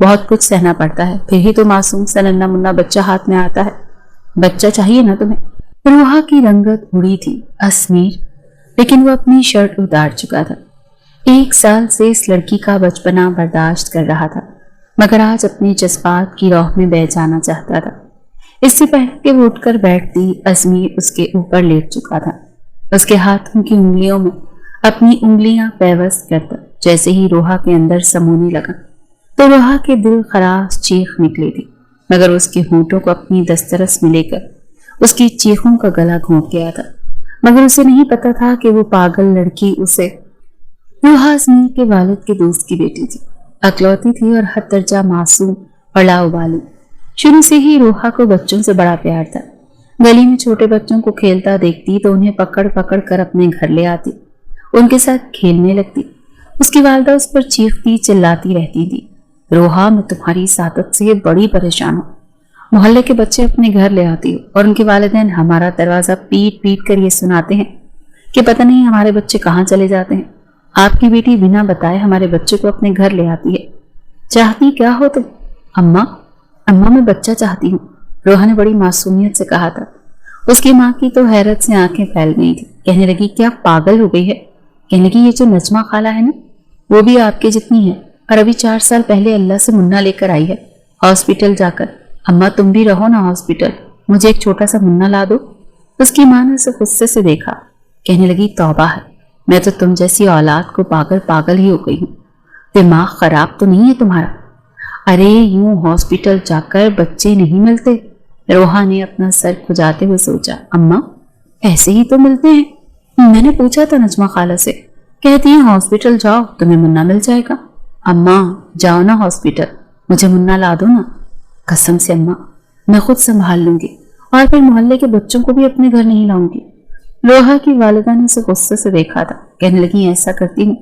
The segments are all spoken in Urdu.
بہت کچھ سہنا پڑتا ہے، پھر ہی تو معصوم سا ننھا منا بچہ ہاتھ میں آتا ہے۔ بچہ چاہیے نا تمہیں؟ روحا کی رنگت اڑی تھی اسمیر، لیکن وہ اپنی شرٹ اتار چکا تھا۔ 1 سال سے اس لڑکی کا بچپنا برداشت کر رہا تھا، مگر آج اپنے جذبات کی روح میں بہہ جانا چاہتا تھا۔ اس سے پہلے کہ وہ اٹھ کر بیٹھتی، اسمیر اس کے اوپر لیٹ چکا تھا، اس کے ہاتھوں کی انگلیوں میں اپنی انگلیاں پیوست کرتا۔ جیسے ہی روحا کے اندر سمونے لگا تو روحا کے دل خراش چیخ نکلی تھی، مگر اس کے ہونٹوں کو اپنی دسترس میں لے کر اس کی چیخوں کا گلا گھونٹ گیا تھا، مگر اسے نہیں پتا تھا کہ وہ پاگل لڑکی اسے روحا اسمیر کے والد کے دوست کی بیٹی تھی، اکلوتی تھی اور حد درجہ معصوم اور لاابالی۔ شروع سے ہی روحا کو بچوں سے بڑا پیار تھا۔ گلی میں چھوٹے بچوں کو کھیلتا دیکھتی تو انہیں پکڑ پکڑ کر اپنے گھر لے آتی، ان کے ساتھ کھیلنے لگتی۔ اس کی والدہ اس پر چیختی چلاتی رہتی تھی، روحا میں تمہاری سعادت سے بڑی پریشان ہوں، محلے کے بچے اپنے گھر لے آتی اور ان کے والدین ہمارا دروازہ پیٹ پیٹ کر یہ سناتے ہیں کہ پتہ نہیں ہمارے بچے کہاں چلے جاتے ہیں۔ آپ کی بیٹی بنا بتائے ہمارے بچے کو اپنے گھر لے آتی ہے۔ چاہتی کیا ہو تم؟ اماں میں بچہ چاہتی ہوں، روحا نے بڑی معصومیت سے کہا تھا۔ اس کی ماں کی تو حیرت سے آنکھیں پھیل گئی تھی، کہنے لگی کیا پاگل ہو گئی ہے؟ کہنے لگی یہ جو نجمہ خالہ ہے نا، وہ بھی آپ کے جتنی ہے، اور ابھی 4 سال پہلے اللہ سے منا لے کر آئی ہے ہاسپٹل جا کر۔ اماں تم بھی رہو نا ہاسپٹل، مجھے ایک چھوٹا سا منا لا دو۔ اس کی ماں نے اسے غصے سے دیکھا، کہنے لگی توبہ ہے، میں تو تم جیسی اولاد کو پاگل ہی ہو گئی ہوں، دماغ خراب تو نہیں ہے تمہارا؟ ارے یوں ہاسپٹل جا کر بچے نہیں ملتے۔ روحا نے اپنا سر کھجاتے ہوئے سوچا، اماں ایسے ہی تو ملتے ہیں، میں نے پوچھا تھا نجمہ خالہ سے، کہتی ہیں ہاسپٹل جاؤ تمہیں منا مل جائے گا۔ اماں جاؤ نا ہاسپٹل، مجھے منا لا دو نا۔ قسم سے اماں میں خود سنبھال لوں گی، اور پھر محلے کے بچوں کو بھی اپنے گھر نہیں لاؤں گی۔ روحا کی والدہ نے اسے غصے سے دیکھا تھا، کہنے لگی ایسا کرتی ہوں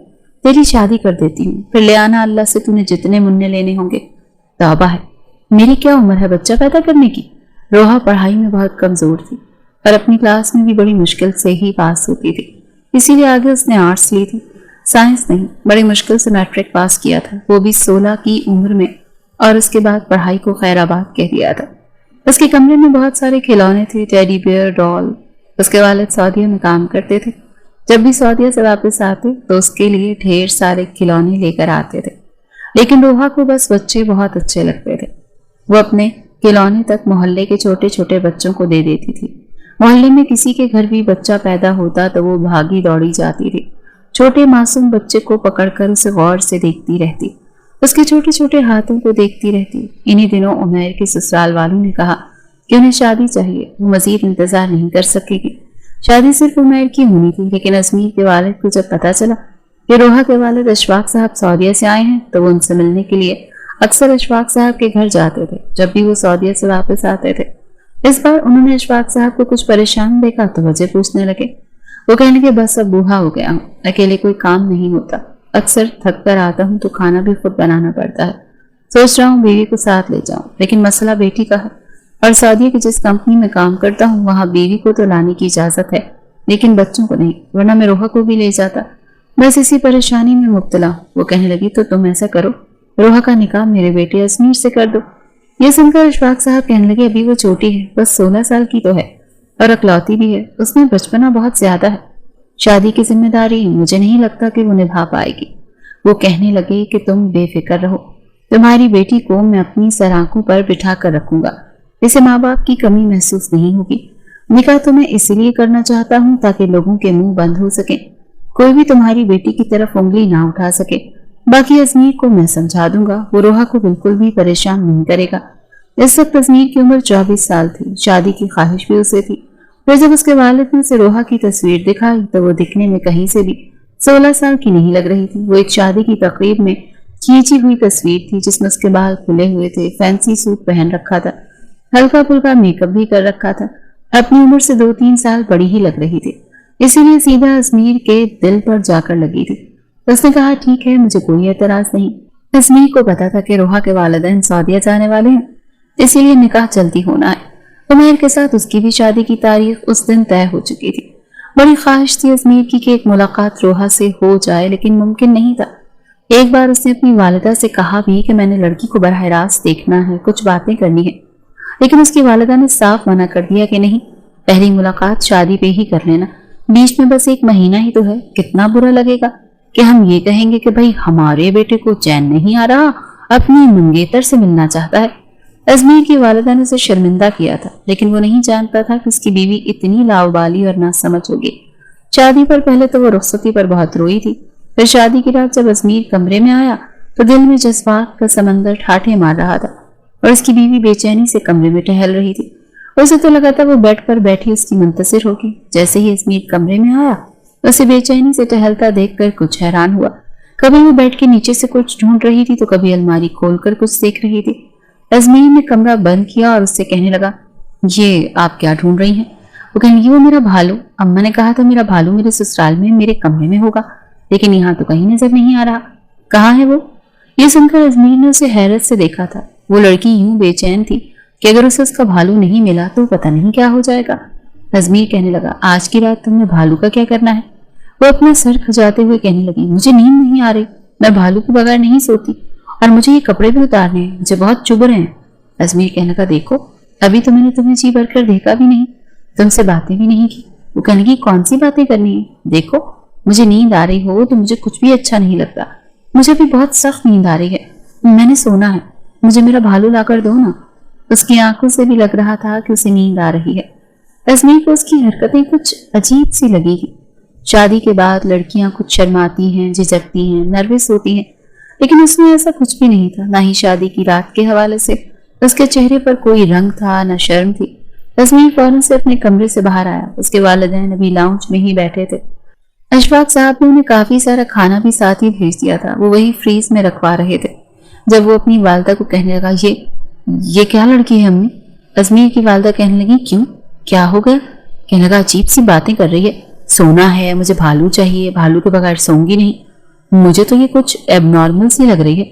تیری شادی کر دیتی ہوں، پھر لے آنا اللہ سے تو نے جتنے مننے لینے ہوں گے۔ توبہ ہے، میری کیا عمر ہے بچہ پیدا کرنے کی؟ روحا پڑھائی میں بہت کمزور تھی اور اپنی کلاس میں بھی بڑی مشکل سے ہی پاس ہوتی تھی، اسی لیے آگے اس نے آرٹس لی تھی، سائنس نہیں، بڑی مشکل سے میٹرک پاس کیا تھا، وہ بھی 16 کی عمر میں، اور اس کے بعد پڑھائی کو خیر آباد کہہ دیا تھا۔ اس کے کمرے میں بہت سارے کھلونے تھے، ٹیڈی بیئر، ڈال۔ اس کے والد سعودیہ میں کام کرتے تھے، جب بھی سعودیہ سے واپس آتے تو اس کے لیے ڈھیر سارے کھلونے لے کر آتے تھے، لیکن روحا کو بس بچے بہت اچھے لگتے تھے۔ وہ اپنے کھلونے تک محلے کے چھوٹے چھوٹے بچوں کو دے دیتی تھی۔ محلے میں کسی کے گھر بھی بچہ پیدا ہوتا تو وہ بھاگی دوڑی جاتی تھی، چھوٹے معصوم بچے کو پکڑ کر اسے غور سے دیکھتی رہتی، اس کے چھوٹے چھوٹے ہاتھوں کو دیکھتی رہتی۔ انہی دنوں عمیر کے سسرال والوں نے کہا کہ انہیں شادی چاہیے، وہ مزید انتظار نہیں کر سکے گی۔ شادی صرف عمیر کی ہونی تھی، لیکن اسمیر کے والد کو جب پتا چلا کہ روحا کے والد اشفاق صاحب سعودیہ سے آئے ہیں تو وہ ان سے ملنے کے لیے اکثر اشفاق صاحب کے گھر جاتے تھے جب بھی وہ سعودیہ سے واپس آتے تھے۔ اس بار انہوں نے اشفاق صاحب کو کچھ پریشان دیکھا تو وجہ پوچھنے لگے۔ وہ کہنے لگے بس اب بوڑھا ہو گیا ہوں، اکیلے کوئی کام نہیں ہوتا، اکثر تھک کر آتا ہوں تو کھانا بھی خود بنانا پڑتا ہے، سوچ رہا ہوں بیوی کو ساتھ لے جاؤں، لیکن مسئلہ بیٹی کا ہے، اور سعودیہ کی جس کمپنی میں کام کرتا ہوں وہاں بیوی کو تو لانے کی اجازت ہے لیکن بچوں کو نہیں، ورنہ میں روحا کو بھی لے جاتا، بس اسی پریشانی میں مبتلا ہوں۔ وہ کہنے لگی تو تم ایسا کرو، روحا کا نکاح میرے بیٹے اسمیر سے کر دو۔ یہ سن کر اشفاق صاحب کہنے لگے ابھی وہ چھوٹی ہے، بس 16 سال کی تو ہے، اور اکلوتی بھی ہے، اس میں بچپنا بہت زیادہ ہے، شادی کی ذمہ داری مجھے نہیں لگتا کہ وہ نبھا پائے گی۔ وہ کہنے لگے کہ تم بے فکر رہو، تمہاری بیٹی کو میں اپنی سرآنکھوں پر بٹھا کر رکھوں گا، اسے ماں باپ کی کمی محسوس نہیں ہوگی۔ نکاح تو میں اسی لیے کرنا چاہتا ہوں تاکہ لوگوں کے منہ بند ہو سکیں، کوئی بھی تمہاری بیٹی کی طرف انگلی نہ اٹھا سکے، باقی اسمیر کو میں سمجھا دوں گا، وہ روحا کو بالکل بھی پریشان نہیں کرے گا۔ اس وقت اسمیر کی عمر 24 سال تھی، شادی کی خواہش بھی اسے تھی، پھر جب اس کے والد نے اسے روحا کی تصویر دکھائی تو وہ دکھنے میں کہیں سے بھی 16 سال کی نہیں لگ رہی تھی۔ وہ ایک شادی کی تقریب میں کھینچی ہوئی تصویر تھی جس میں اس کے بال کھلے ہوئے تھے، فینسی سوٹ پہن رکھا تھا، ہلکا پھلکا میک اپ بھی کر رکھا تھا، اپنی عمر سے 2-3 سال بڑی ہی لگ رہی تھی، اسی لیے سیدھا اسمیر کے دل پر جا کر لگی تھی۔ اس نے کہا ٹھیک ہے، مجھے کوئی اعتراض نہیں۔ اسمیر کو پتا تھا کہ روحا کے والدین سعودیہ جانے والے ہیں، اسی لیے نکاح جلدی ہونا ہے۔ عمیر کے ساتھ اس کی بھی شادی کی تاریخ اس دن طے ہو چکی تھی۔ بڑی خواہش تھی اسمیر کی کہ ایک ملاقات روحا سے ہو جائے، لیکن ممکن نہیں تھا۔ ایک بار اس نے اپنی والدہ سے کہا بھی کہ میں نے لڑکی کو براہ راست دیکھنا ہے، کچھ باتیں کرنی ہے، لیکن اس کی والدہ نے صاف منع کر دیا کہ نہیں، پہلی ملاقات شادی پہ ہی کر لینا، بیچ میں بس 1 مہینہ ہی تو ہے، کتنا برا لگے گا کہ ہم یہ کہیں گے کہ بھائی ہمارے بیٹے کو چین نہیں آ رہا، اپنی منگیتر سے ملنا چاہتا ہے۔ ازمیر کی والدہ نے اسے شرمندہ کیا تھا، لیکن وہ نہیں جانتا تھا کہ اس کی بیوی اتنی لاؤبالی اور ناسمجھ ہوگی۔ شادی پر پہلے تو وہ رخصتی پر بہت روئی تھی، پھر شادی کی رات جب ازمیر کمرے میں آیا تو دل میں جذبات کا سمندر ٹھاٹھے مار رہا تھا، اور اس کی بیوی بے چینی سے کمرے میں ٹہل رہی تھی۔ اسے تو لگا تھا وہ بیڈ پر بیٹھی اس کی منتظر ہوگی۔ جیسے ہی ازمیر کمرے میں آیا، اسے بے چینی سے ٹہلتا دیکھ کر کچھ حیران ہوا۔ کبھی وہ بیڈ کے نیچے سے کچھ ڈھونڈ رہی تھی تو کبھی الماری کھول کر کچھ دیکھ رہی تھی۔ ازمیر نے کمرہ بند کیا اور اس سے کہنے لگا، یہ آپ کیا ڈھونڈ رہی ہیں؟ وہ کہنے لگی، وہ میرا بھالو، اماں نے کہا تھا میرا بھالو میرے سسرال میں میرے کمرے میں ہوگا، لیکن یہاں تو کہیں نظر نہیں آ رہا، کہاں ہے وہ؟ یہ سن کر ازمیر نے اسے حیرت سے دیکھا تھا۔ وہ لڑکی یوں بے چین تھی کہ اگر اسے اس کا بھالو نہیں ملا تو پتہ نہیں کیا ہو جائے گا۔ ازمیر کہنے لگا، آج کی رات تم نے بھالو کا کیا کرنا ہے؟ وہ اپنا سر کھجاتے ہوئے کہنے لگی، مجھے نیند نہیں آ رہی، میں بھالو کے بغیر نہیں سوتی، اور مجھے یہ کپڑے بھی اتارنے ہیں، مجھے بہت چبھ رہے ہیں۔ ازمیر کہنے لگا، دیکھو ابھی تو میں نے تمہیں جی بھر کر دیکھا بھی نہیں، تم سے باتیں بھی نہیں کی۔ وہ کہنے لگی، کون سی باتیں کرنی ہیں؟ دیکھو مجھے نیند آ رہی ہو تو مجھے کچھ بھی اچھا نہیں لگتا، مجھے بھی بہت سخت نیند آ رہی ہے، میں نے سونا ہے، مجھے میرا بھالو لا کر دو نا۔ اس کی آنکھوں سے بھی لگ رہا تھا کہ اسے نیند آ رہی ہے۔ ازمیر کو اس کی حرکتیں کچھ عجیب سی لگی تھی۔ شادی کے بعد لڑکیاں کچھ شرماتی ہیں، جھجکتی ہیں، نروس ہوتی ہیں، لیکن اس میں ایسا کچھ بھی نہیں تھا، نہ ہی شادی کی رات کے حوالے سے اس کے چہرے پر کوئی رنگ تھا، نہ شرم تھی۔ ازمیر فوراً سے اپنے کمرے سے باہر آیا، اس کے والدین ابھی لاؤنج میں ہی بیٹھے تھے۔ اشفاق صاحب نے انہیں کافی سارا کھانا بھی ساتھ ہی بھیج دیا تھا، وہ وہی فریز میں رکھوا رہے تھے۔ جب وہ اپنی والدہ کو کہنے لگا، یہ کیا لڑکی ہے امی؟ ازمیر کی والدہ کہنے لگی، کیوں کیا ہو گیا؟ کہنے لگا، عجیب سی باتیں کر رہی ہے، سونا ہے، مجھے بھالو چاہیے، بھالو کے بغیر سوں گی نہیں، مجھے تو یہ کچھ ایب نارمل سی لگ رہی ہے۔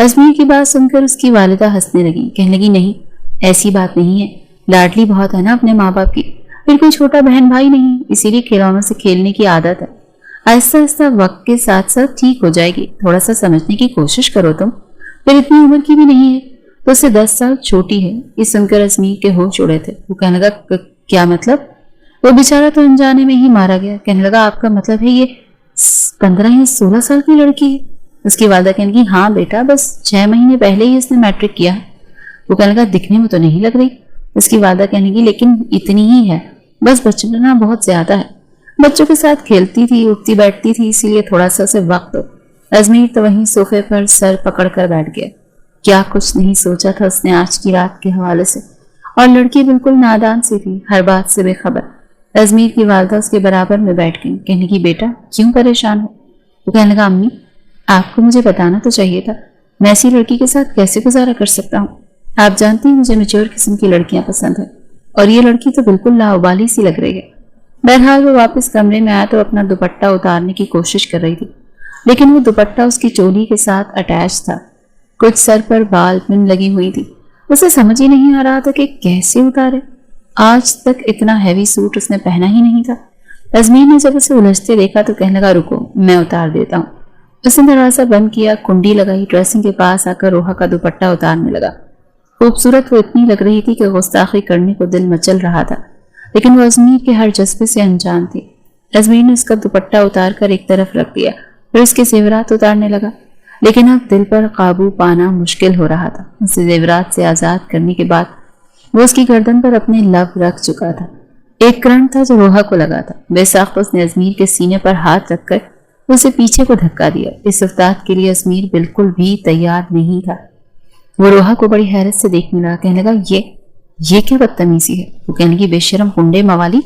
ازمیر کی بات سن کر اس کی والدہ ہنسنے لگی، کہنے لگی، نہیں ایسی بات نہیں ہے، لاڈلی بہت ہے نا اپنے ماں باپ کی، پھر کوئی چھوٹا بہن بھائی نہیں، اسی لیے کھلونوں سے کھیلنے کی عادت ہے، آہستہ آہستہ وقت کے ساتھ ساتھ ٹھیک ہو جائے گی، تھوڑا سا سمجھنے کی کوشش کرو تم، پھر اتنی عمر کی بھی نہیں ہے، تو اسے 10 سال چھوٹی ہے۔ یہ سن کر ازمیر کے ہوش اڑے تھے۔ وہ کہنے لگا، کیا مطلب؟ وہ بیچارہ تو انجانے میں ہی مارا گیا، کہنے لگا، آپ کا مطلب ہے یہ 15 یا 16 سال کی لڑکی ہے؟ اس کی والدہ کہنے لگی، ہاں بیٹا، بس 6 مہینے پہلے ہی اس نے میٹرک کیا ہے۔ وہ کہنے لگا، دکھنے میں تو نہیں لگ رہی۔ اس کی والدہ کہنے لگی، لیکن اتنی ہی ہے، بس بچپنا بہت زیادہ ہے، بچوں کے ساتھ کھیلتی تھی، اٹھتی بیٹھتی تھی، اسی لیے تھوڑا سا سے وقت۔ ازمیر تو وہیں صوفے پر سر پکڑ کر بیٹھ گیا۔ کیا کچھ نہیں سوچا تھا اس نے آج کی رات کے حوالے سے، اور لڑکی بالکل نادان سی تھی، ہر بات سے بے خبر۔ ازمیر کی والدہ اس کے برابر میں بیٹھ گئی، کہنے کی، بیٹا کیوں پریشان ہو؟ وہ کہنے لگا، امی آپ کو مجھے بتانا تو چاہیے تھا، میں ایسی لڑکی کے ساتھ کیسے گزارا کر سکتا ہوں؟ آپ جانتی ہیں مجھے میچور قسم کی لڑکیاں پسند ہیں، اور یہ لڑکی تو بالکل لاؤبالی سی لگ رہی ہے۔ بہرحال وہ واپس کمرے میں آیا تو اپنا دوپٹہ اتارنے کی کوشش کر رہی تھی، لیکن وہ دوپٹہ اس کی چولی کے ساتھ اٹیچ تھا، کچھ سر پر بال پن لگی ہوئی تھی، اسے سمجھ ہی نہیں آ رہا تھا کہ کیسے اتارے۔ آج تک اتنا ہیوی سوٹ اس نے پہنا ہی نہیں تھا۔ ازمیر نے جب اسے الجھتے دیکھا تو کہنے لگا، رکو میں اتار دیتا ہوں۔ اس نے دروازہ بند کیا، کنڈی لگائی، ڈریسنگ کے پاس آ کر روحا کا دوپٹہ اتارنے لگا۔ خوبصورت وہ اتنی لگ رہی تھی کہ گستاخی کرنے کو دل مچل رہا تھا، لیکن وہ ازمیر کے ہر جذبے سے انجان تھی۔ ازمیر نے اس کا دوپٹہ اتار کر ایک طرف رکھ دیا، پھر اس کے زیورات اتارنے لگا، لیکن اب دل پر قابو پانا مشکل ہو رہا تھا۔ اسے زیورات سے آزاد کرنے کے بعد وہ اس کی گردن پر اپنے لب رکھ چکا تھا۔ ایک کرنٹ تھا جو روحا کو لگا تھا۔ بے ساختہ اس نے ازمیر کے سینے پر ہاتھ رکھ کر اسے پیچھے کو دھکا دیا۔ اس افتاد کے لیے ازمیر بالکل بھی تیار نہیں تھا۔ وہ روحا کو بڑی حیرت سے دیکھنے لگا، کہنے لگا، یہ کیا بدتمیزی ہے؟ وہ کہنے لگی، بے شرم کنڈے موالی،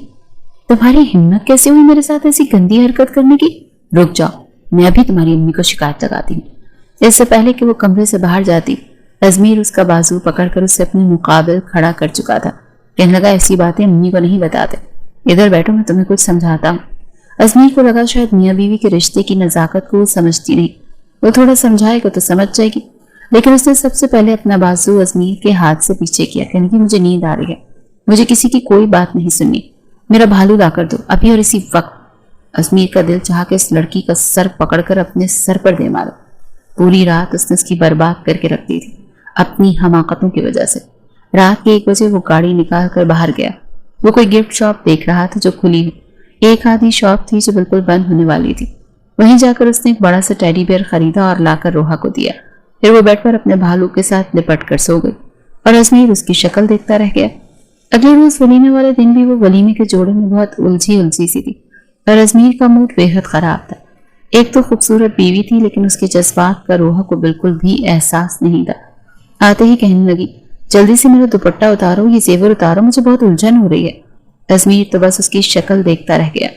تمہاری ہمت کیسے ہوئی میرے ساتھ ایسی گندی حرکت کرنے کی؟ رک جاؤ، میں ابھی تمہاری امی کو شکایت لگاتی ہوں۔ اس سے پہلے کہ وہ کمرے سے باہر جاتی، ازمیر اس کا بازو پکڑ کر اسے اپنے مقابل کھڑا کر چکا تھا۔ کہنے لگا، ایسی باتیں امی کو نہیں بتاتے، ادھر بیٹھو میں تمہیں کچھ سمجھاتا ہوں۔ ازمیر کو لگا شاید میاں بیوی کے رشتے کی نزاکت کو وہ سمجھتی نہیں، وہ تھوڑا سمجھائے گا تو سمجھ جائے گی، لیکن اس نے سب سے پہلے اپنا بازو ازمیر کے ہاتھ سے پیچھے کیا، کہنے کی، مجھے نیند آ رہی ہے، مجھے کسی کی کوئی بات نہیں سننی، میرا بھالو لا کر دو ابھی اور اسی وقت۔ ازمیر کا دل چاہا کہ اس لڑکی کا سر پکڑ کر اپنے سر پر دے مارا، پوری رات اس نے اس کی برباد کر کے رکھ دی تھی اپنی حماقتوں کی وجہ سے۔ رات کے 1 بجے وہ گاڑی نکال کر باہر گیا۔ وہ کوئی گفٹ شاپ دیکھ رہا تھا جو کھلی ہو۔ ایک آدھی شاپ تھی جو بالکل بند ہونے والی تھی۔ وہیں جا کر اس نے ایک بڑا سا ٹیڈی بیئر خریدا اور لا کر روحا کو دیا۔ پھر وہ بیڈ پر اپنے بھالو کے ساتھ لپٹ کر سو گئی اور ازمیر اس کی شکل دیکھتا رہ گیا۔ اگلے روز ولیمے والے دن بھی وہ ولیمے کے جوڑے میں بہت الجھی سی تھی اور ازمیر کا موڈ بے حد خراب تھا۔ ایک تو خوبصورت بیوی تھی لیکن اس کے جذبات کا روحا کو بالکل بھی احساس نہیں تھا۔ آتے ہی کہنے لگی، جلدی سے میرا دوپٹہ اتارو، یہ زیور اتارو، مجھے بہت الجھن ہو رہی ہے۔ ازمیر تو بس اس کی شکل دیکھتا رہ گیا۔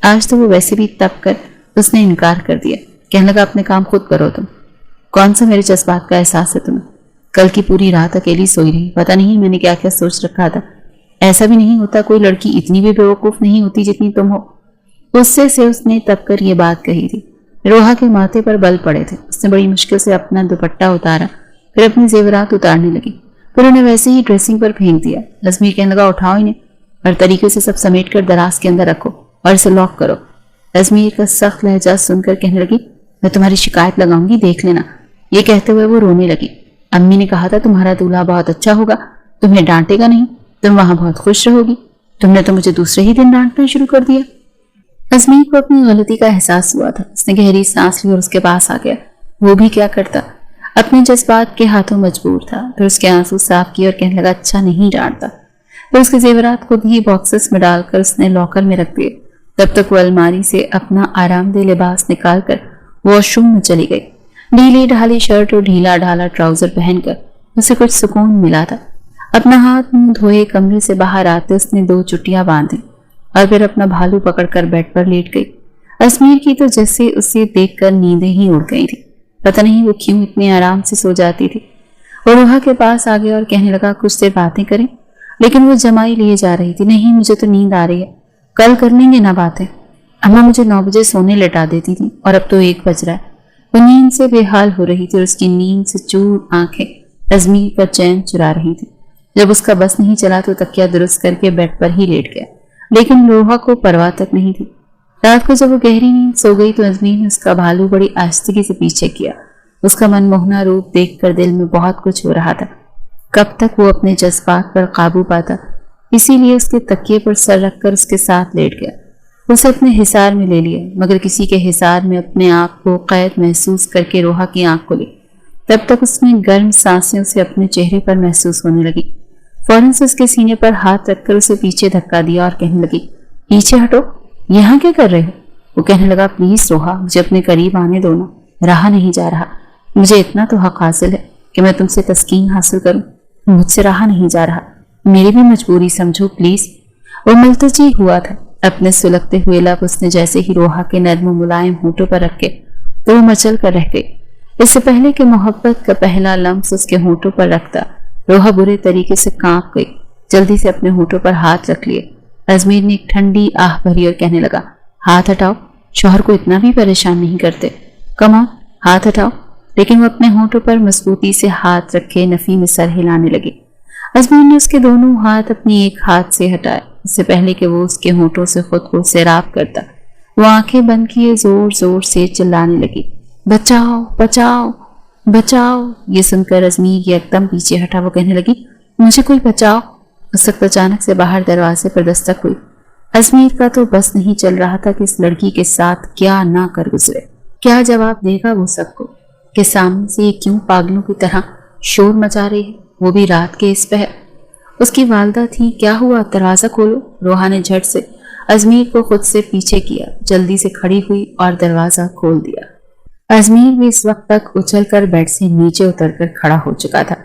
آج تو وہ ویسے بھی تب کر اس نے انکار کر دیا۔ کہنے لگا، اپنے کام خود کرو تم، کون سا میرے جذبات کا احساس ہے تمہیں؟ کل کی پوری رات اکیلی سوئی رہی، پتہ نہیں میں نے کیا کیا سوچ رکھا تھا۔ ایسا بھی نہیں ہوتا، کوئی لڑکی اتنی بھی بیوقوف نہیں ہوتی جتنی تم ہو۔ غصے سے اس نے تب کر یہ بات کہی تھی۔ روحا کے ماتھے پر بل پڑے تھے۔ اس نے بڑی مشکل سے اپنا دوپٹہ اتارا، پھر اپنے زیورات اتارنے لگی، پھر انہیں ویسے ہی ڈریسنگ پر پھینک دیا۔ ازمیر کہنے لگا، اٹھاؤ انہیں اور طریقے سے سب سمیٹ کر دراز کے اندر رکھو اور اسے لاک کرو۔ ازمیر کا سخت لہجہ سن کر کہنے لگی، میں تمہاری شکایت لگاؤں گی، دیکھ لینا۔ یہ کہتے ہوئے وہ رونے لگی۔ امی نے کہا تھا تمہارا دولہا بہت اچھا ہوگا، تمہیں ڈانٹے گا نہیں، تم وہاں بہت خوش رہو گی، تم نے تو مجھے دوسرے ہی دن ڈانٹنا شروع کر دیا۔ ازمیر کو اپنی غلطی کا احساس ہوا تھا۔ اس نے گہری سانس لی اور اس کے پاس آ گیا۔ وہ بھی کیا کرتا، اپنے جذبات کے ہاتھوں مجبور تھا۔ پھر اس کے آنسو صاف کیے اور کہنے لگا، اچھا نہیں ڈانٹتا۔ پھر اس کے زیورات خود ہی باکسز میں ڈال کر اس نے لاکر میں رکھ دیے۔ تب تک وہ الماری سے اپنا آرام دہ لباس نکال کر واش روم میں چلی گئی۔ ڈھیلی ڈھالی شرٹ اور ڈھیلا ڈھالا ٹراؤزر پہن کر اسے کچھ سکون ملا تھا۔ اپنا ہاتھ منہ دھوئے کمرے سے باہر آتے اس نے 2 چٹیاں باندھی اور پھر اپنا بھالو پکڑ کر بیڈ پر لیٹ گئی۔ ازمیر کی تو جیسے اسے دیکھ کر نیندیں ہی اڑ گئی تھی۔ پتہ نہیں وہ کیوں اتنے آرام سے سو جاتی تھی۔ وہ روحا کے پاس آ گیا اور کہنے لگا، کچھ دیر باتیں کریں، لیکن وہ جمائی لیے جا رہی تھی۔ نہیں، مجھے تو نیند آ رہی ہے، کل کر لیں گے نا باتیں۔ اماں مجھے 9 بجے سونے لٹا دیتی تھی اور اب تو 1 بج رہا ہے۔ وہ نیند سے بے حال ہو رہی تھی اور اس کی نیند سے چور آنکھیں ازمیر کا چین چرا رہی تھی۔ جب اس کا بس نہیں چلا تو تکیہ درست کر کے بیڈ پر ہی لیٹ گیا، لیکن روحا کو پرواہ تک نہیں تھی۔ رات کو جب وہ گہری نیند سو گئی تو ازمیر نے اس کا بھالو بڑی آہستگی سے پیچھے کیا۔ اس کا من موہنا روپ دیکھ کر دل میں بہت کچھ ہو رہا تھا۔ کب تک وہ اپنے جذبات پر قابو پاتا، اسی لیے اس کے تکیے پر سر رکھ کر اس کے ساتھ لیٹ گیا۔ اسے اپنے حصار میں لے لیا، مگر کسی کے حصار میں اپنے آپ کو قید محسوس کر کے روحا کی آنکھ کھلی۔ تب تک اس میں گرم سانسیں اسے اپنے چہرے پر محسوس ہونے لگی۔ فوراً سے اس کے سینے پر ہاتھ رکھ کر اسے پیچھے دھکا دیا اور کہنے لگی، پیچھے ہٹو، یہاں کیا کر رہے ہو؟ وہ کہنے لگا، پلیز روحا، مجھے اپنے قریب آنے دو نا، رہا نہیں جا رہا۔ مجھے اتنا تو حق حاصل ہے کہ میں تم سے تسکین حاصل کروں، مجھ سے رہا نہیں جا رہا، میری بھی مجبوری سمجھو پلیز۔ وہ ملتجی ہوا تھا۔ اپنے سلگتے ہوئے لب اس نے جیسے ہی روحا کے نرم و ملائم ہونٹوں پر رکھے تو وہ مچل کر رہ گئی۔ اس سے پہلے کہ محبت کا پہلا لمس اس کے ہونٹوں پر رکھتا، روحا برے طریقے سے کانپ گئی۔ جلدی سے اپنے ہونٹوں پر ہاتھ رکھ لیے۔ ازمیر نے ایک ٹھنڈی آہ بھری اور کہنے لگا، ہاتھ ہٹاؤ، شوہر کو اتنا بھی پریشان نہیں کرتے، کم آن، ہاتھ ہٹاؤ۔ لیکن وہ اپنے ہونٹوں پر مضبوطی سے ہاتھ رکھے نفی میں سر ہلانے لگی۔ ازمیر نے اس کے دونوں ہاتھ اپنی ایک ہاتھ سے ہٹائے۔ اس سے پہلے کہ وہ اس کے ہونٹوں سے خود کو سیراب کرتا، وہ آنکھیں بند کیے زور زور سے چلانے لگی، بچاؤ بچاؤ بچاؤ۔ یہ سن کر ازمیر ایک دم پیچھے ہٹا۔ وہ کہنے لگی، مجھے کوئی بچاؤ۔ اس وقت اچانک سے باہر دروازے پر دستک ہوئی۔ ازمیر کا تو بس نہیں چل رہا تھا کہ اس لڑکی کے ساتھ کیا نہ کر گزرے۔ کیا جواب دے گا وہ سب کو کہ سامنے سے یہ کیوں پاگلوں کی طرح شور مچا رہی ہے، وہ بھی رات کے اس پہر۔ اس کی والدہ تھی، کیا ہوا، دروازہ کھولو۔ روحا نے جھٹ سے ازمیر کو خود سے پیچھے کیا، جلدی سے کھڑی ہوئی اور دروازہ کھول دیا۔ ازمیر بھی اس وقت تک اچھل کر بیڈ سے نیچے اتر کر کھڑا ہو چکا تھا۔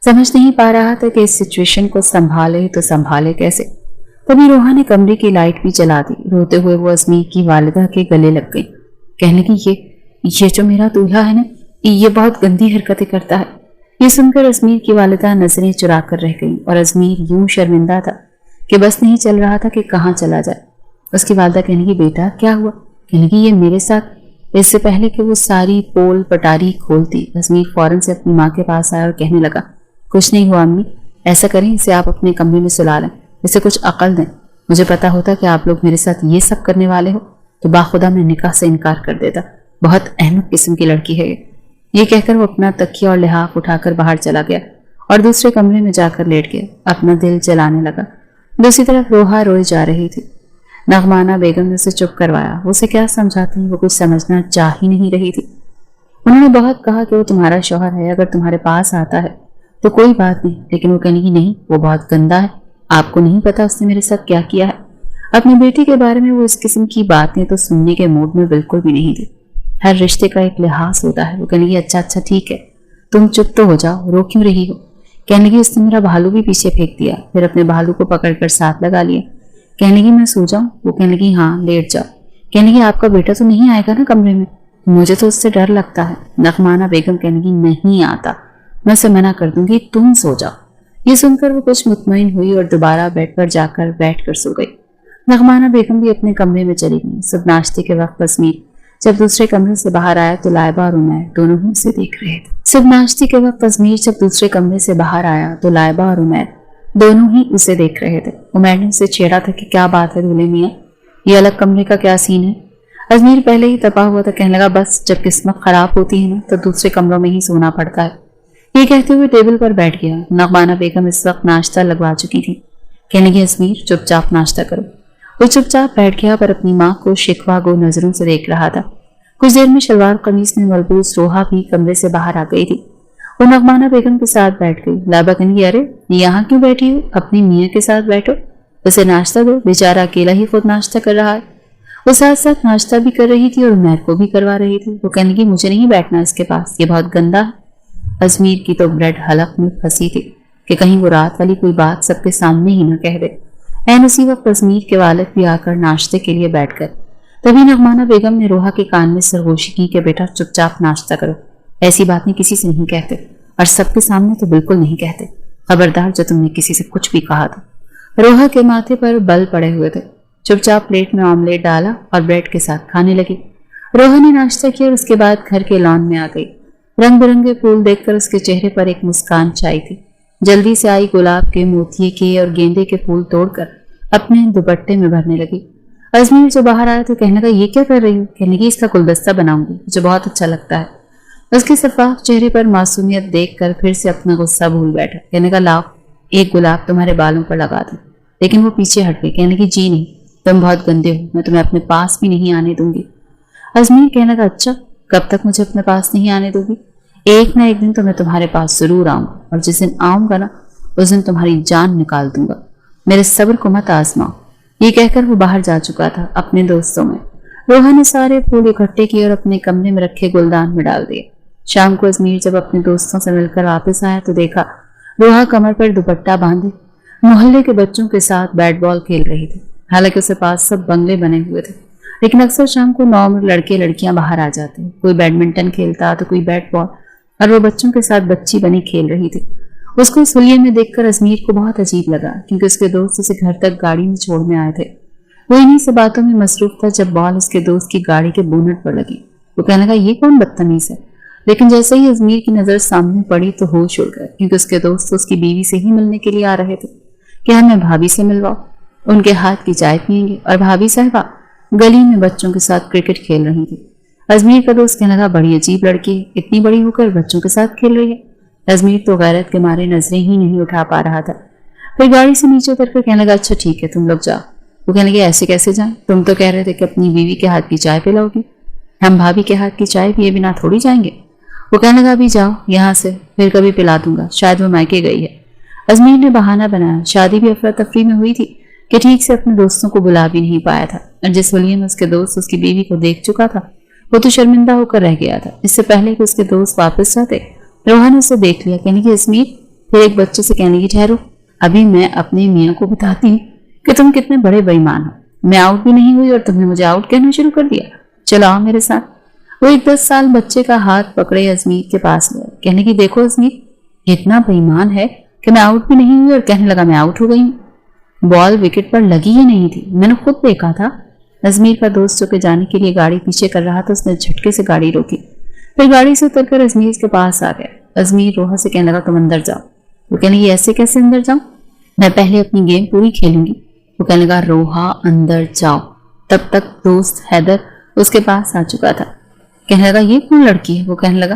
سمجھ نہیں پا رہا تھا کہ اس سچویشن کو سنبھالے تو سنبھالے کیسے۔ تبھی روحا نے کمرے کی لائٹ بھی چلا دی۔ روتے ہوئے وہ ازمیر کی والدہ کے گلے لگ گئی، کہنے لگی، یہ جو میرا دولہا ہے نا، یہ بہت گندی حرکتیں کرتا ہے۔ یہ سن کر ازمیر کی والدہ نظریں چرا کر رہ گئی اور ازمیر یوں شرمندہ تھا کہ بس نہیں چل رہا تھا کہ کہاں چلا جائے۔ اس کی والدہ کہنے لگی، بیٹا کیا ہوا؟ کہنے لگی، یہ میرے ساتھ۔ اس سے پہلے کہ وہ ساری پول پٹاری کھولتی، ازمیر فوراً سے اپنی ماں کے پاس آیا اور کہنے لگا، کچھ نہیں ہوا امی، ایسا کریں اسے آپ اپنے کمرے میں سلا لیں، اسے کچھ عقل دیں۔ مجھے پتا ہوتا کہ آپ لوگ میرے ساتھ یہ سب کرنے والے ہو تو باخدا میں نکاح سے انکار کر دیتا۔ بہت احمق قسم کی لڑکی ہے یہ۔ یہ کہہ کر وہ اپنا تکیہ اور لحاف اٹھا کر باہر چلا گیا اور دوسرے کمرے میں جا کر لیٹ گیا. اپنا دل جلانے لگا. دوسری طرف روحا روئی جا رہی تھی. نغمانہ بیگم نے اسے چپ کروایا. وہ اسے کیا سمجھاتی وہ کچھ سمجھنا چاہ ہی نہیں رہی تھی. انہوں نے بہت کہا کہ وہ تمہارا شوہر ہے, اگر تمہارے پاس آتا ہے تو کوئی بات نہیں, لیکن وہ کہنے کی نہیں, وہ بہت گندا ہے, آپ کو نہیں پتا اس نے میرے ساتھ کیا کیا ہے. اپنی بیٹی کے بارے میں وہ اس قسم کی باتیں تو سننے کے موڈ میں بالکل بھی نہیں تھی. ہر رشتے کا ایک لحاظ ہوتا ہے. وہ کہنے کی اچھا ٹھیک ہے, تم چپ تو ہو جاؤ, رو کیوں رہی ہو. کہنے کی اس نے میرا بھالو بھی پیچھے پھینک دیا, پھر اپنے بھالو کو پکڑ کر ساتھ لگا لیا. کہنے کی میں سو جاؤں. وہ کہنے کی ہاں لیٹ جاؤ. کہنے کی آپ کا بیٹا تو نہیں آئے گا نا کمرے میں, مجھے تو اس سے ڈر لگتا ہے. نغمانہ بیگم کہنے کی نہیں آتا, میں اسے منع کر دوں گی, تم سو جاؤ. یہ سن کر وہ کچھ مطمئن ہوئی اور دوبارہ بیڈ پر جا کر بیٹھ کر سو گئی. نغمانہ بیگم بھی اپنے کمرے میں چلی گئی. صبح ناشتے کے وقت ازمیر جب دوسرے کمرے سے باہر آیا تو لائبہ اور عمیر دونوں ہی اسے دیکھ رہے تھے. صبح ناشتے کے وقت ازمیر جب دوسرے کمرے سے باہر آیا تو لائبہ اور عمیر دونوں ہی اسے دیکھ رہے تھے. عمیر نے اسے چھیڑا تھا کہ کیا بات ہے دولہے میاں, یہ الگ کمرے کا کیا سین ہے. ازمیر پہلے ہی تپا ہوا تھا. کہنے لگا بس جب قسمت خراب ہوتی ہے نا تو دوسرے کمروں میں ہی سونا پڑتا ہے. یہ کہتے ہوئے ٹیبل پر بیٹھ گیا. نغمانہ بیگم اس وقت ناشتہ لگوا چکی تھی. کہنے کی ازمیر چپ چاپ ناشتہ کرو. وہ چپ چاپ بیٹھ گیا پر اپنی ماں کو شکوہ گو نظروں سے دیکھ رہا تھا. کچھ دیر میں شلوار قمیص میں ملبوس روحا بھی کمرے سے باہر آ گئی تھی. وہ نغمانہ بیگم کے ساتھ بیٹھ گئی. لائبہ کہنے کی ارے یہاں کیوں بیٹھی ہو, اپنی میاں کے ساتھ بیٹھو, اسے ناشتہ دو, بیچارہ اکیلا ہی خود ناشتہ کر رہا ہے. وہ ساتھ ساتھ ناشتہ بھی کر رہی تھی اور عمیر کو بھی کروا رہی تھی. وہ کہنے کی مجھے نہیں بیٹھنا اس کے پاس, یہ بہت گندا ہے. ازمیر کی تو بلڈ حلق میں پھنسی تھی کہ کہیں وہ رات والی کوئی بات سب کے سامنے ہی نہ کہہ دے. عین اسی وقت ازمیر کے والد بھی آ کر ناشتے کے لیے بیٹھ گئے. تبھی نغمانہ بیگم نے روحا کے کان میں سرگوشی کی کہ بیٹا چپ چاپ ناشتہ کرو, ایسی باتیں کسی سے نہیں کہتے, اور سب کے سامنے تو بالکل نہیں کہتے. خبردار جو تم نے کسی سے کچھ بھی کہا تھا. روحا کے ماتھے پر بل پڑے ہوئے تھے. چپ چاپ پلیٹ میں آملیٹ ڈالا اور بریڈ کے ساتھ کھانے لگی. روحا نے ناشتہ کیا اور اس کے بعد گھر کے لان میں آ گئی. رنگ برنگے پھول دیکھ کر اس کے چہرے پر ایک مسکان چھائی تھی. جلدی سے آئی گلاب کے, موتیے کے اور گیندے کے پھول توڑ کر اپنے دوپٹے میں بھرنے لگی. ازمیر جو باہر آیا تو کہنے لگا یہ کیا کر رہی ہوں. کہنے کی اس کا گلدستہ بناؤں گی, مجھے بہت اچھا لگتا ہے. اس کے شفاف چہرے پر معصومیت دیکھ کر پھر سے اپنا غصہ بھول بیٹھا. کہنے کا لاؤ ایک گلاب تمہارے بالوں پر لگا دوں. لیکن وہ پیچھے ہٹ گئی. کہنے کی جی نہیں, تم بہت گندے ہو, میں تمہیں اپنے پاس بھی نہیں آنے دوں گی. ازمیر کہنے لگا اچھا, کب تک مجھے اپنے پاس نہیں آنے دوں گی. ایک نہ ایک دن تو میں تمہارے پاس ضرور آؤں گا, اور جس دن آؤں گا نا اس دن تمہاری جان نکال دوں گا. میرے صبر کو مت آزماؤ. یہ کہہ کر وہ باہر جا چکا تھا اپنے دوستوں میں. روحا نے سارے پھول اکٹھے کیے اور اپنے کمرے میں رکھے گلدان میں ڈال دیے. شام کو ازمیر جب اپنے دوستوں سے مل کر واپس آیا تو دیکھا روحا کمر پر دوپٹہ باندھے محلے کے بچوں کے ساتھ بیٹ بال کھیل رہی تھی. حالانکہ اسے پاس سب بنگلے بنے ہوئے تھے, لیکن اکثر شام کو 9 لڑکے لڑکیاں باہر آ جاتے. کوئی بیڈمنٹن کھیلتا تو کوئی بیٹ بال, اور وہ بچوں کے ساتھ بچی بنی کھیل رہی تھی. اس کو اس حلیے میں دیکھ کر ازمیر کو بہت عجیب لگا, کیونکہ اس کے دوست اسے گھر تک گاڑی میں چھوڑنے آئے تھے. وہ انہی سے باتوں میں مصروف تھا جب بال اس کے دوست کی گاڑی کے بونٹ پر لگی. وہ کہنے لگا یہ کون بدتمیز ہے. لیکن جیسے ہی ازمیر کی نظر سامنے پڑی تو ہوش اڑ گئے, کیونکہ اس کے دوست اس کی بیوی سے ہی ملنے کے لیے آ رہے تھے. کہ ہمیں بھابھی سے ملواؤ, ان کے ہاتھ کی چائے پیئیں گے. اور بھابھی صاحبہ گلی میں بچوں کے ساتھ کرکٹ کھیل رہی تھی. ازمیر کا دوست کہنے لگا بڑی عجیب لڑکی ہے, اتنی بڑی ہو کر بچوں کے ساتھ کھیل رہی ہے. ازمیر تو غیرت کے مارے نظریں ہی نہیں اٹھا پا رہا تھا. پھر گاڑی سے نیچے اتر کر کہنے لگا اچھا ٹھیک ہے تم لوگ جاؤ. وہ کہنے لگے ایسے کیسے جائیں, تم تو کہہ رہے تھے کہ اپنی بیوی کے ہاتھ کی چائے پلاؤ گی. ہم بھابھی کے ہاتھ کی چائے پیے بنا تھوڑی جائیں گے. وہ کہنے لگا ابھی جاؤ یہاں سے, پھر کبھی پلا دوں گا, شاید وہ میکے گئی ہے. ازمیر نے بہانہ بنایا. شادی بھی افراتفری میں ہوئی تھی کہ ٹھیک سے اپنے دوستوں کو بلا بھی نہیں پایا تھا, اور جس ولیے میں اس کے دوست اس کی بیوی کو دیکھ چکا تھا وہ تو شرمندہ ہو کر رہ گیا تھا. اس سے پہلے کہ اس کے دوست واپس جاتے روحا نے اسے دیکھ لیا. کہنے کی ازمیر, پھر ایک بچے سے کہنے کی ٹھہرو, ابھی میں اپنے میاں کو بتاتی ہوں کہ تم کتنے بڑے بے ایمان ہو. میں آؤٹ بھی نہیں ہوئی اور تم نے مجھے آؤٹ کہنا شروع کر دیا. چلو آؤ میرے ساتھ. وہ ایک 10 سال بچے کا ہاتھ پکڑے ازمیر کے پاس گیا. کہنے کی دیکھو ازمیر اتنا بے ایمان ہے کہ میں آؤٹ بھی نہیں ہوئی اور کہنے لگا میں آؤٹ ہو گئی ہوں. بال وکٹ پر لگی ہی نہیں تھی, میں نے خود دیکھا تھا. ازمیر کا دوست جو کہ جانے کے لیے گاڑی پیچھے کر رہا تھا اس نے جھٹکے سے گاڑی روکی. پھر گاڑی سے اتر کر ازمیر کے پاس آ گیا. ازمیر روحا سے کہنے لگا تم اندر جاؤ. وہ کہنے لگی ایسے کیسے اندر جاؤں, میں پہلے اپنی گیم پوری کھیلوں گی. وہ کہنے لگا روحا اندر جاؤ. تب تک دوست حیدر اس کے پاس آ چکا تھا. کہنے لگا یہ کون لڑکی ہے. وہ کہنے لگا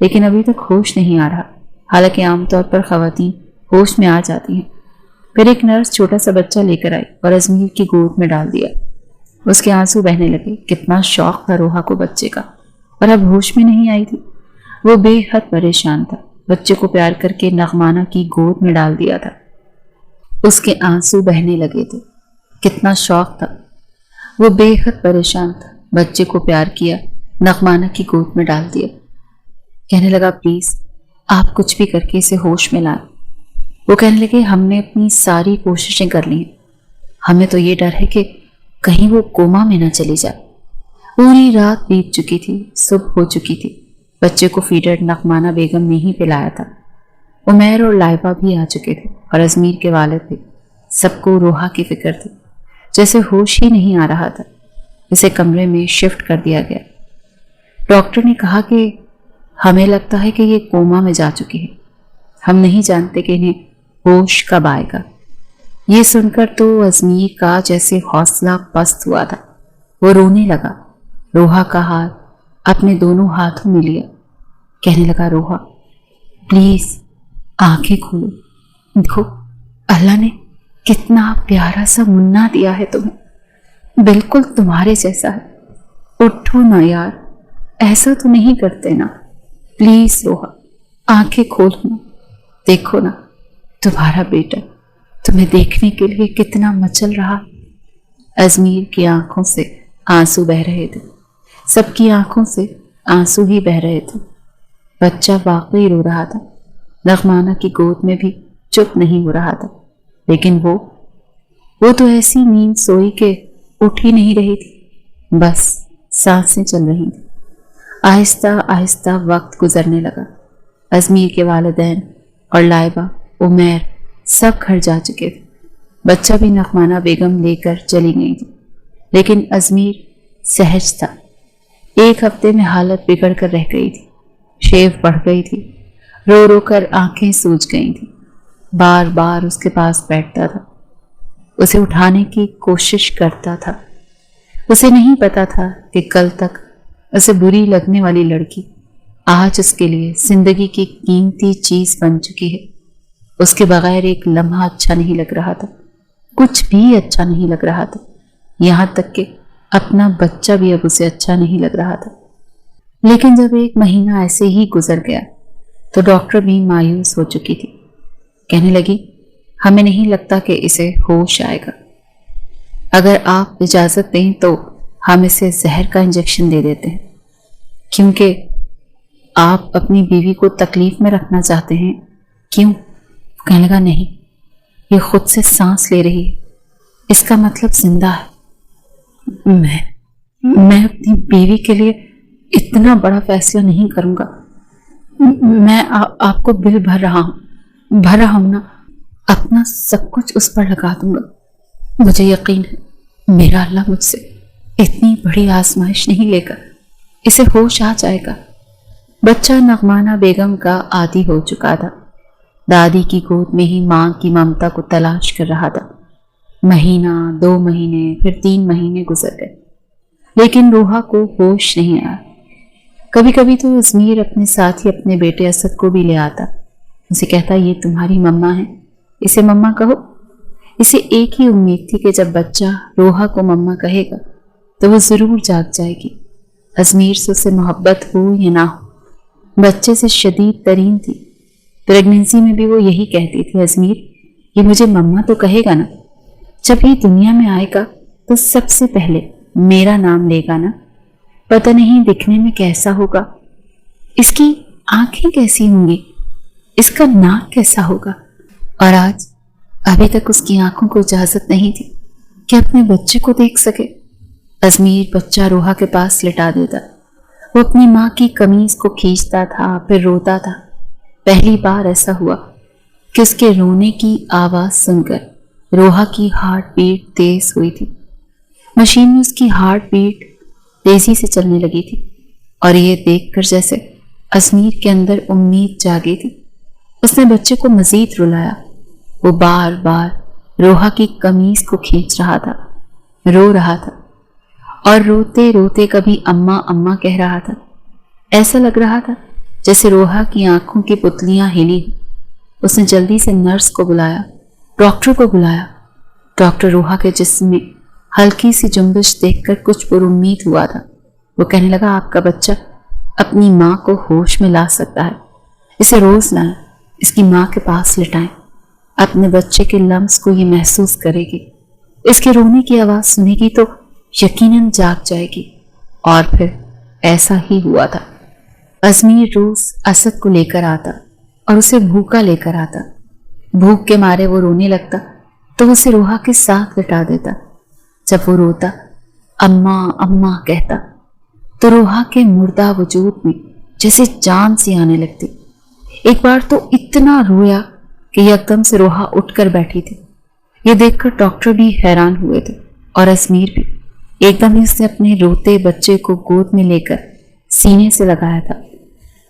لیکن ابھی تک ہوش نہیں آ رہا، حالانکہ عام طور پر خواتین ہوش میں آ جاتی ہیں۔ پھر ایک نرس چھوٹا سا بچہ لے کر آئی اور ازمیر کی گود میں ڈال دیا۔ اس کے آنسو بہنے لگے۔ کتنا شوق تھا روحا کو بچے کا، اور اب ہوش میں نہیں آئی تھی۔ وہ بے حد پریشان تھا۔ بچے کو پیار کر کے نغمانہ کی گود میں ڈال دیا تھا۔ اس کے آنسو بہنے لگے تھے۔ کتنا شوق تھا۔ وہ بے حد پریشان تھا۔ بچے کو پیار کیا، نغمانہ کی گود میں ڈال دیا۔ کہنے لگا پلیز آپ کچھ بھی کر کے اسے ہوش میں لائیں۔ وہ کہنے لگے ہم نے اپنی ساری کوششیں کر لی ہیں، ہمیں تو یہ ڈر ہے کہ کہیں وہ کوما میں نہ چلی جائے۔ پوری رات بیت چکی تھی، صبح ہو چکی تھی۔ بچے کو فیڈر نغمانہ بیگم نے ہی پلایا تھا۔ عمیر اور لائبہ بھی آ چکے تھے اور ازمیر کے والد بھی۔ سب کو روحا کی فکر تھی، جیسے ہوش ہی نہیں آ رہا تھا۔ اسے کمرے میں شفٹ کر دیا گیا۔ ڈاکٹر نے کہا کہ ہمیں لگتا ہے کہ یہ کوما میں جا چکی ہے، ہم نہیں جانتے کہ انہیں ہوش کب آئے گا۔ یہ سن کر تو ازمیر کا جیسے حوصلہ پست ہوا تھا۔ وہ رونے لگا، روحا کا ہاتھ اپنے دونوں ہاتھوں میں لیا۔ کہنے لگا روحا پلیز آنکھیں کھولو، دیکھو اللہ نے کتنا پیارا سا منا دیا ہے تمہیں، بالکل تمہارے جیسا ہے۔ اٹھو نا یار، ایسا تو نہیں کرتے نا، پلیز روحا آنکھیں کھولو نا، دیکھو نا تمہارا بیٹا تمہیں دیکھنے کے لیے کتنا مچل رہا۔ ازمیر کی آنکھوں سے آنسو بہ رہے تھے، سب کی آنکھوں سے آنسو ہی بہ رہے تھے۔ بچہ واقعی رو رہا تھا، نغمانہ کی گود میں بھی چپ نہیں ہو رہا تھا، لیکن وہ تو ایسی نیند سوئی کہ اٹھ ہی نہیں رہی تھی، بس سانسیں چل رہی تھیں۔ آہستہ آہستہ وقت گزرنے لگا۔ ازمیر کے والدین اور لائبہ، عمیر سب گھر جا چکے تھے۔ بچہ بھی نغمانہ بیگم لے کر چلی گئی تھی، لیکن ازمیر سہج تھا۔ ایک ہفتے میں حالت بگڑ کر رہ گئی تھی، شیف بڑھ گئی تھی، رو رو کر آنکھیں سوج گئی تھیں۔ بار بار اس کے پاس بیٹھتا تھا، اسے اٹھانے کی کوشش کرتا تھا۔ اسے نہیں پتا تھا کہ کل تک اسے بری لگنے والی لڑکی آج اس کے لیے زندگی کی قیمتی چیز بن چکی ہے۔ اس کے بغیر ایک لمحہ اچھا نہیں لگ رہا تھا، کچھ بھی اچھا نہیں لگ رہا تھا، یہاں تک کہ اپنا بچہ بھی اب اسے اچھا نہیں لگ رہا تھا۔ لیکن جب ایک مہینہ ایسے ہی گزر گیا تو ڈاکٹر بھی مایوس ہو چکی تھی۔ کہنے لگی ہمیں نہیں لگتا کہ اسے ہوش آئے گا، اگر آپ اجازت دیں تو ہم اسے زہر کا انجیکشن دے دیتے ہیں، کیونکہ آپ اپنی بیوی کو تکلیف میں رکھنا چاہتے ہیں۔ کیوں؟ کہنے لگا نہیں، یہ خود سے سانس لے رہی ہے، اس کا مطلب زندہ ہے۔ میں اپنی بیوی کے لیے اتنا بڑا فیصلہ نہیں کروں گا۔ میں آپ کو بل بھر رہا ہوں نا، اپنا سب کچھ اس پر لگا دوں گا۔ مجھے یقین ہے میرا اللہ مجھ سے اتنی بڑی آزمائش نہیں لے کر اسے ہوش آ جائے گا۔ بچہ نغمانہ بیگم کا عادی ہو چکا تھا، دادی کی گود میں ہی ماں کی ممتا کو تلاش کر رہا تھا۔ مہینہ، 2 مہینے، پھر 3 مہینے گزر گئے، لیکن روحا کو ہوش نہیں آیا۔ کبھی کبھی تو ازمیر اپنے ساتھ ہی اپنے بیٹے اسد کو بھی لے آتا، اسے کہتا یہ تمہاری مما ہے، اسے مما کہو۔ اسے ایک ہی امید تھی کہ جب بچہ روحا کو مما کہے گا تو وہ ضرور جاگ جائے گی، ازمیر سے اسے محبت ہو یا نہ ہو۔ بچے سے شدید ترین تھی، پریگننسی میں بھی وہ یہی کہتی تھی ازمیر یہ مجھے مما تو کہے گا نا، جب یہ دنیا میں آئے گا تو سب سے پہلے میرا نام لے گا نا، پتہ نہیں دکھنے میں کیسا ہوگا، اس کی آنکھیں کیسی ہوں گی، اس کا ناک کیسا ہوگا۔ اور آج ابھی تک اس کی آنکھوں کو اجازت نہیں تھی کہ اپنے بچے کو دیکھ سکے۔ ازمیر بچہ روحا کے پاس لٹا دیتا، وہ اپنی ماں کی قمیض کو کھینچتا تھا، پھر روتا تھا۔ پہلی بار ایسا ہوا کہ اس کے رونے کی آواز سن کر روحا کی ہارٹ بیٹ تیز ہوئی تھی۔ مشین میں اس کی ہارٹ بیٹ تیزی سے چلنے لگی تھی، اور یہ دیکھ کر جیسے ازمیر کے اندر امید جاگی تھی۔ اس نے بچے کو مزید رلایا، وہ بار بار روحا کی قمیض کو کھینچ رہا تھا، رو رہا تھا، اور روتے روتے کبھی اماں اماں کہہ رہا تھا۔ ایسا لگ رہا تھا جیسے روحا کی آنکھوں کی پتلیاں ہلی۔ اس نے جلدی سے نرس کو بلایا، ڈاکٹر کو بلایا۔ ڈاکٹر روحا کے جسم میں ہلکی سی جنبش دیکھ کر کچھ پر امید ہوا تھا۔ وہ کہنے لگا آپ کا بچہ اپنی ماں کو ہوش میں لا سکتا ہے، اسے روز لائیں، اس کی ماں کے پاس لٹائیں، اپنے بچے کے لمس کو یہ محسوس کرے گی، اس کے رونے کی آواز سنے گی تو یقیناً جاگ جائے گی۔ اور پھر ایسا ہی ہوا تھا۔ ازمیر روز اسد کو لے کر آتا اور اسے بھوکا لے کر آتا۔ بھوک کے مارے وہ رونے لگتا تو اسے روحا کے ساتھ لٹا دیتا۔ جب وہ روتا اماں اماں کہتا تو روحا کے مردہ وجود میں جیسے جان سی آنے لگتی۔ ایک بار تو اتنا رویا کہ یکدم سے روحا اٹھ کر بیٹھی تھی۔ یہ دیکھ کر ڈاکٹر بھی حیران ہوئے تھے اور ازمیر بھی۔ ایک دم اس نے اپنے روتے بچے کو گود میں لے کر سینے سے لگایا تھا۔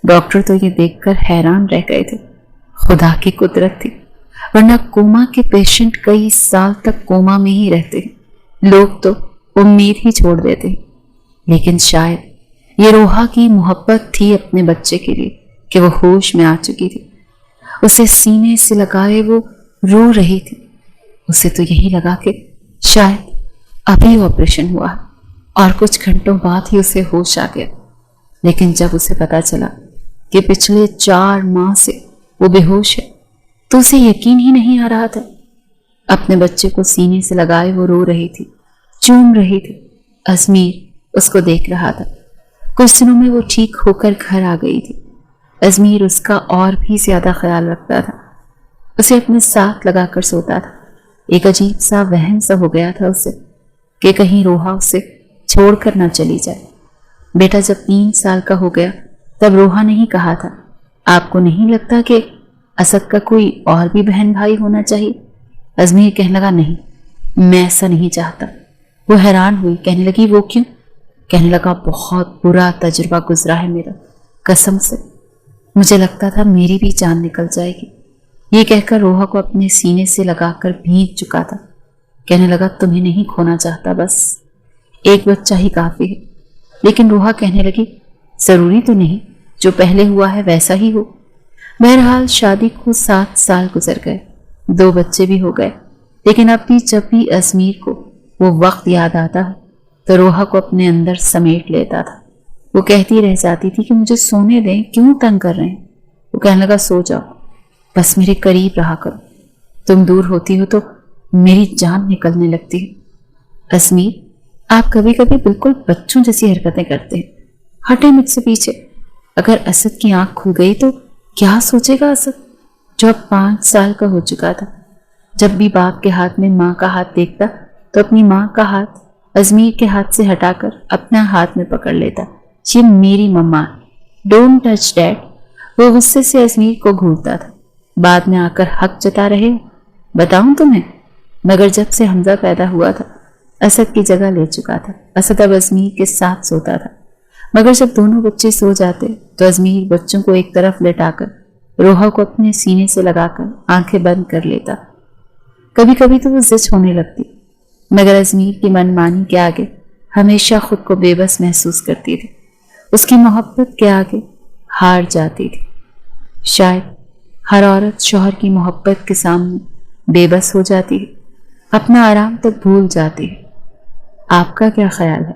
ڈاکٹر تو یہ دیکھ کر حیران رہ گئے تھے۔ خدا کی قدرت تھی، ورنہ کوما کے پیشنٹ کئی سال تک کوما میں ہی رہتے ہیں، لوگ تو امید ہی چھوڑ دیتے ہیں۔ لیکن شاید یہ روحا کی محبت تھی اپنے بچے کے لیے کہ وہ ہوش میں آ چکی تھی۔ اسے سینے سے لگائے وہ رو رہی تھی۔ اسے تو یہی لگا کہ شاید ابھی آپریشن ہوا اور کچھ گھنٹوں بعد ہی اسے ہوش آ گیا۔ لیکن جب اسے پتا چلا کہ پچھلے 4 ماہ سے وہ بے ہوش ہے تو اسے یقین ہی نہیں آ رہا تھا۔ اپنے بچے کو سینے سے لگائے وہ رو رہی تھی، چوم رہی تھی۔ ازمیر اس کو دیکھ رہا تھا۔ کچھ دنوں میں وہ ٹھیک ہو کر گھر آ گئی تھی۔ ازمیر اس کا اور بھی زیادہ خیال رکھتا تھا، اسے اپنے ساتھ لگا کر سوتا تھا۔ ایک عجیب سا وہم سا ہو گیا تھا اسے کہ کہیں روحا اسے چھوڑ کر نہ چلی جائے۔ بیٹا جب 3 سال کا ہو گیا تب روحا نے ہی کہا تھا آپ کو نہیں لگتا کہ اسد کا کوئی اور بھی بہن بھائی ہونا چاہیے؟ ازمیر کہنے لگا نہیں، میں ایسا نہیں چاہتا۔ وہ حیران ہوئی، کہنے لگی وہ کیوں؟ کہنے لگا بہت برا تجربہ گزرا ہے میرا، قسم سے مجھے لگتا تھا میری بھی جان نکل جائے گی۔ یہ کہہ کر روحا کو اپنے سینے سے لگا کر بھینگ چکا تھا۔ کہنے لگا تمہیں نہیں کھونا چاہتا، بس ایک بچہ ہی کافی ہے۔ لیکن روحا کہنے لگی ضروری تو نہیں جو پہلے ہوا ہے ویسا ہی ہو۔ بہرحال شادی کو 7 سال گزر گئے، 2 بچے بھی ہو گئے۔ لیکن اب بھی جب بھی ازمیر کو وہ وقت یاد آتا ہے تو روحا کو اپنے اندر سمیٹ لیتا تھا۔ وہ کہتی رہ جاتی تھی کہ مجھے سونے دیں، کیوں تنگ کر رہے ہیں؟ وہ کہنے لگا سو جاؤ، بس میرے قریب رہا کرو، تم دور ہوتی ہو تو میری جان نکلنے لگتی ہے۔ ازمیر آپ کبھی کبھی بالکل بچوں جیسی حرکتیں کرتے ہیں، ہٹے مجھ سے پیچھے۔ اگر اسد کی آنکھ کھل گئی تو کیا سوچے گا اسد جو اب 5 سال کا ہو چکا تھا؟ جب بھی باپ کے ہاتھ میں ماں کا ہاتھ دیکھتا تو اپنی ماں کا ہاتھ ازمیر کے ہاتھ سے ہٹا کر اپنا ہاتھ میں پکڑ لیتا۔ یہ میری مما ہے، ڈونٹ ٹچ ڈیڈ۔ وہ غصے سے ازمیر کو گھورتا تھا۔ بعد میں آ کر حق جتا رہے ہو، بتاؤں تمہیں؟ مگر جب سے حمزہ پیدا ہوا تھا اسد کی جگہ لے چکا تھا۔ اسد اب ازمیر کے ساتھ سوتا تھا، مگر جب دونوں بچے سو جاتے تو ازمیر بچوں کو ایک طرف لٹا کر روحا کو اپنے سینے سے لگا کر آنکھیں بند کر لیتا۔ کبھی کبھی تو وہ زچ ہونے لگتی، مگر ازمیر کی من مانی کے آگے ہمیشہ خود کو بے بس محسوس کرتی تھی، اس کی محبت کے آگے ہار جاتی تھی۔ شاید ہر عورت شوہر کی محبت کے سامنے بے بس ہو جاتی ہے، اپنا آرام تک بھول جاتی ہے۔ آپ کا کیا خیال ہے؟